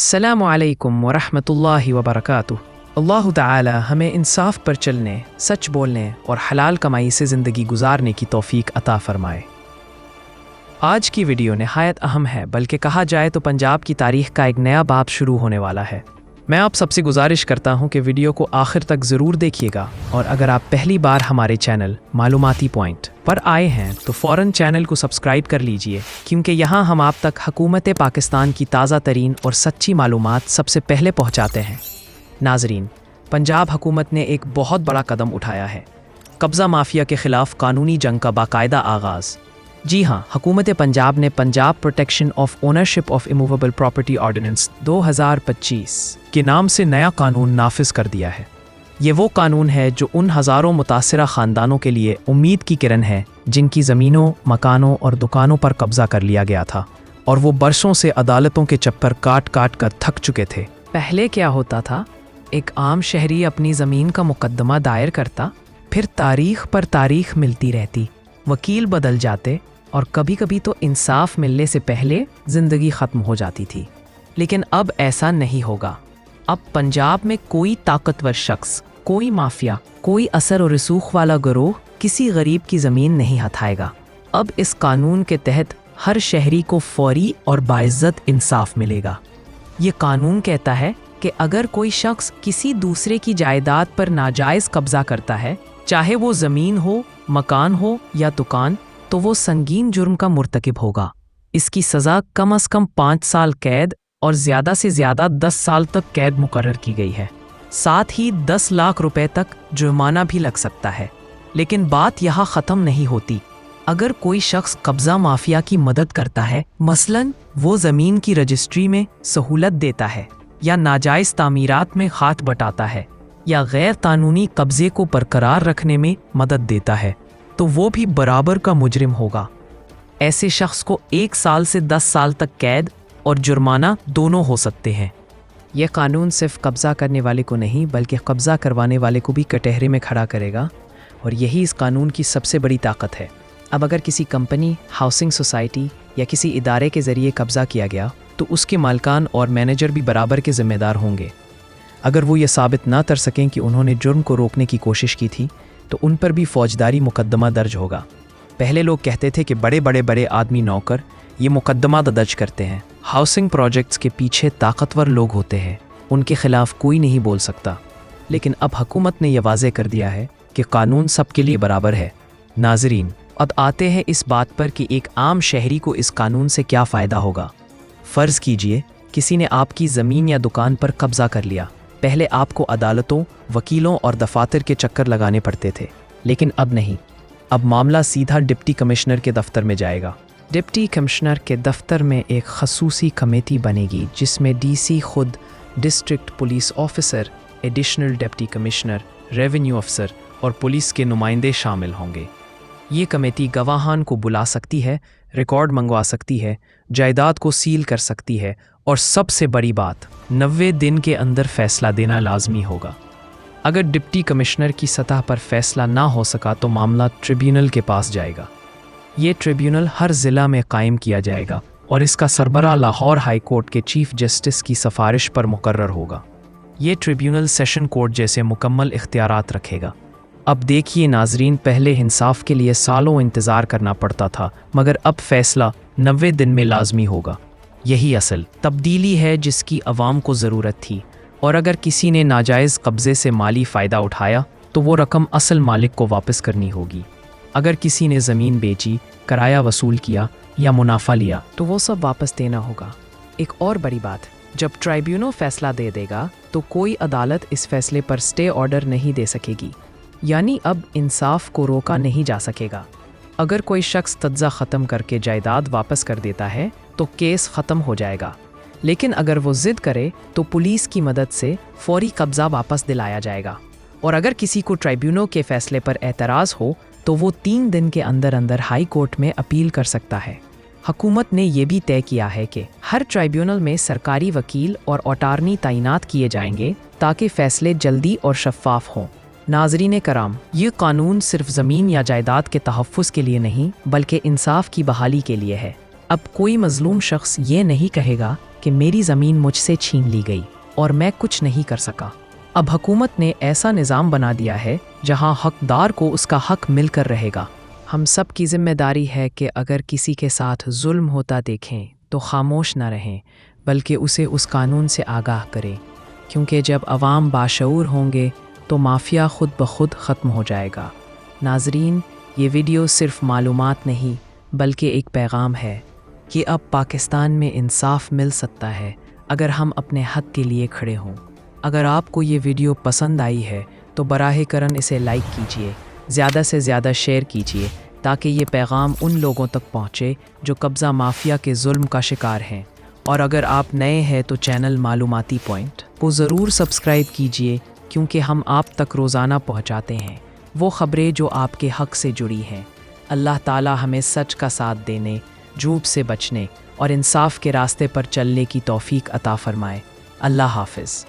अस्सलामु अलैकुम वरहमतुल्लाहि वबरकातुह। अल्लाह ताला हमें इंसाफ पर चलने, सच बोलने और हलाल कमाई से ज़िंदगी गुजारने की तौफीक अता फ़रमाए। आज की वीडियो नहायत अहम है, बल्कि कहा जाए तो पंजाब की तारीख़ का एक नया बाब शुरू होने वाला है। मैं आप सबसे गुजारिश करता हूं कि वीडियो को आखिर तक ज़रूर देखिएगा, और अगर आप पहली बार हमारे चैनल मालूमाती पॉइंट पर आए हैं तो फ़ौरन चैनल को सब्सक्राइब कर लीजिए, क्योंकि यहाँ हम आप तक हुकूमत पाकिस्तान की ताज़ा तरीन और सच्ची मालूमात सबसे पहले पहुँचाते हैं। नाजरीन, पंजाब हुकूमत ने एक बहुत बड़ा कदम उठाया है। कब्ज़ा माफिया के ख़िलाफ़ कानूनी जंग का बाकायदा आगाज़। जी हाँ, हुकूमत पंजाब ने Punjab protection of ownership of immovable property ordinance 2025 के नाम से नया कानून नाफिज कर दिया है। ये वो कानून है जो उन हज़ारों मुतासिरा ख़ानदानों के लिए उम्मीद की किरण है जिनकी ज़मीनों, मकानों और दुकानों पर कब्ज़ा कर लिया गया था, और वो बरसों से अदालतों के चक्कर काट काट कर थक चुके थे। पहले क्या होता था, एक आम शहरी अपनी ज़मीन का मुकदमा दायर करता, फिर तारीख पर तारीख मिलती रहती, वकील बदल जाते और कभी कभी तो इंसाफ मिलने से पहले ज़िंदगी ख़त्म हो जाती थी। लेकिन अब ऐसा नहीं होगा। अब पंजाब में कोई ताकतवर शख्स, कोई माफिया, कोई असर और रसूख वाला गिरोह किसी गरीब की ज़मीन नहीं हथाएगा। अब इस कानून के तहत हर शहरी को फौरी और बाइज़्ज़त इंसाफ मिलेगा। ये कानून कहता है कि अगर कोई शख्स किसी दूसरे की जायदाद पर नाजायज़ कब्ज़ा करता है, चाहे वो ज़मीन हो, मकान हो या दुकान, तो वो संगीन जुर्म का मुर्तकिब होगा। इसकी सज़ा कम से कम 5 साल कैद और ज़्यादा से ज़्यादा 10 साल तक कैद मुकर्रर की गई है। साथ ही 10 लाख रुपए तक जुर्माना भी लग सकता है। लेकिन बात यहाँ ख़त्म नहीं होती। अगर कोई शख्स कब्ज़ा माफिया की मदद करता है, मसलन वो ज़मीन की रजिस्ट्री में सहूलत देता है, या नाजायज़ तामीरात में हाथ बटाता है, या गैर कानूनी कब्ज़े को बरकरार रखने में मदद देता है, तो वो भी बराबर का मुजरिम होगा। ऐसे शख्स को 1 साल से 10 साल तक कैद और जुर्माना दोनों हो सकते हैं। यह कानून सिर्फ कब्ज़ा करने वाले को नहीं, बल्कि कब्ज़ा करवाने वाले को भी कटहरे में खड़ा करेगा, और यही इस कानून की सबसे बड़ी ताकत है। अब अगर किसी कंपनी, हाउसिंग सोसाइटी या किसी इदारे के ज़रिए कब्ज़ा किया गया, तो उसके मालकान और मैनेजर भी बराबर के ज़िम्मेदार होंगे। अगर वो ये साबित ना कर सकें कि उन्होंने जुर्म को रोकने की कोशिश की थी, तो उन पर भी फौजदारी मुकदमा दर्ज होगा। पहले लोग कहते थे कि बड़े आदमी नौकर ये मुकदमा दर्ज करते हैं। हाउसिंग प्रोजेक्ट्स के पीछे ताकतवर लोग होते हैं, उनके खिलाफ कोई नहीं बोल सकता। लेकिन अब हुकूमत ने यह वाज़े कर दिया है कि कानून सबके लिए बराबर है। नाजरीन, अब आते हैं इस बात पर कि एक आम शहरी को इस कानून से क्या फ़ायदा होगा। फ़र्ज़ कीजिए किसी ने आपकी ज़मीन या दुकान पर कब्ज़ा कर लिया। पहले आपको अदालतों, वकीलों और दफातर के चक्कर लगाने पड़ते थे, लेकिन अब नहीं। अब मामला सीधा डिप्टी कमिश्नर के दफ्तर में जाएगा। डिप्टी कमिश्नर के दफ्तर में एक खसूसी कमेटी बनेगी, जिसमें डीसी खुद, district police officer, additional deputy commissioner, revenue अफसर और पुलिस के नुमाइंदे शामिल होंगे। ये कमेटी गवाहान को बुला सकती है, रिकॉर्ड मंगवा सकती है, जायदाद को सील कर सकती है, और सबसे बड़ी बात, 90 दिन के अंदर फैसला देना लाजमी होगा। अगर डिप्टी कमिश्नर की सतह पर फैसला ना हो सका तो मामला ट्रिब्यूनल के पास जाएगा। ये ट्रिब्यूनल हर ज़िला में कायम किया जाएगा, और इसका सरबराह लाहौर हाई कोर्ट के चीफ जस्टिस की सिफारिश पर मुकर्रर होगा। ये ट्रिब्यूनल सेशन कोर्ट जैसे मुकम्मल इख्तियारात रखेगा। अब देखिए नाजरीन, पहले इंसाफ के लिए सालों इंतज़ार करना पड़ता था, मगर अब फैसला 90 दिन में लाजमी होगा। यही असल तब्दीली है जिसकी अवाम को ज़रूरत थी। और अगर किसी ने नाजायज़ कब्ज़े से माली फ़ायदा उठाया, तो वो रकम असल मालिक को वापस करनी होगी। अगर किसी ने ज़मीन बेची, किराया वसूल किया या मुनाफा लिया, तो वो सब वापस देना होगा। एक और बड़ी बात, जब ट्राइब्यूनल फ़ैसला दे देगा, तो कोई अदालत इस फैसले पर स्टे ऑर्डर नहीं दे सकेगी, यानी अब इंसाफ को रोका नहीं जा सकेगा। अगर कोई शख्स तज्ज़ा ख़त्म करके जायदाद वापस कर देता है, तो केस ख़त्म हो जाएगा। लेकिन अगर वो ज़िद करे, तो पुलिस की मदद से फ़ौरी कब्ज़ा वापस दिलाया जाएगा। और अगर किसी को ट्राइब्यूनल के फ़ैसले पर एतराज़ हो, तो वो 3 दिन के अंदर अंदर हाई कोर्ट में अपील कर सकता है। हुकूमत ने यह भी तय किया है कि हर ट्राइब्यूनल में सरकारी वकील और अटार्नी तैनात किए जाएंगे, ताकि फ़ैसले जल्दी और शफ़ाफ हों। नाज़रीन कराम, ये कानून सिर्फ ज़मीन या जायदाद के तहफ़्फ़ुज़ के लिए नहीं, बल्कि इंसाफ की बहाली के लिए है। अब कोई मज़लूम शख्स ये नहीं कहेगा کہ میری ज़मीन मुझसे छीन ली गई और मैं कुछ नहीं कर सका। अब हुकूमत ने ऐसा निज़ाम बना दिया है जहां हकदार को उसका हक मिलकर रहेगा। हम सब की जिम्मेदारी है कि अगर किसी के साथ जुल्म होता देखें तो खामोश न रहें, बल्कि उसे उस कानून से आगाह करें, क्योंकि जब अवाम बाशऊर होंगे तो माफिया खुद ब खुद ख़त्म हो जाएगा। नाजरीन, ये वीडियो सिर्फ मालूमात नहीं बल्कि एक पैगाम है कि अब पाकिस्तान में इंसाफ मिल सकता है अगर हम अपने हक के लिए खड़े हों। अगर आपको ये वीडियो पसंद आई है तो बराह करम इसे लाइक कीजिए, ज़्यादा से ज़्यादा शेयर कीजिए ताकि ये पैगाम उन लोगों तक पहुँचे जो कब्ज़ा माफिया के जुल्म का शिकार हैं। और अगर आप नए हैं तो चैनल मालूमाती पॉइंट को ज़रूर सब्सक्राइब कीजिए, क्योंकि हम आप तक रोज़ाना पहुँचाते हैं वो ख़बरें जो आपके हक़ से जुड़ी हैं। अल्लाह ताला हमें सच का साथ देने, झूठ से बचने और इंसाफ के रास्ते पर चलने की तौफीक अता फ़रमाए। अल्लाह हाफ़िज़।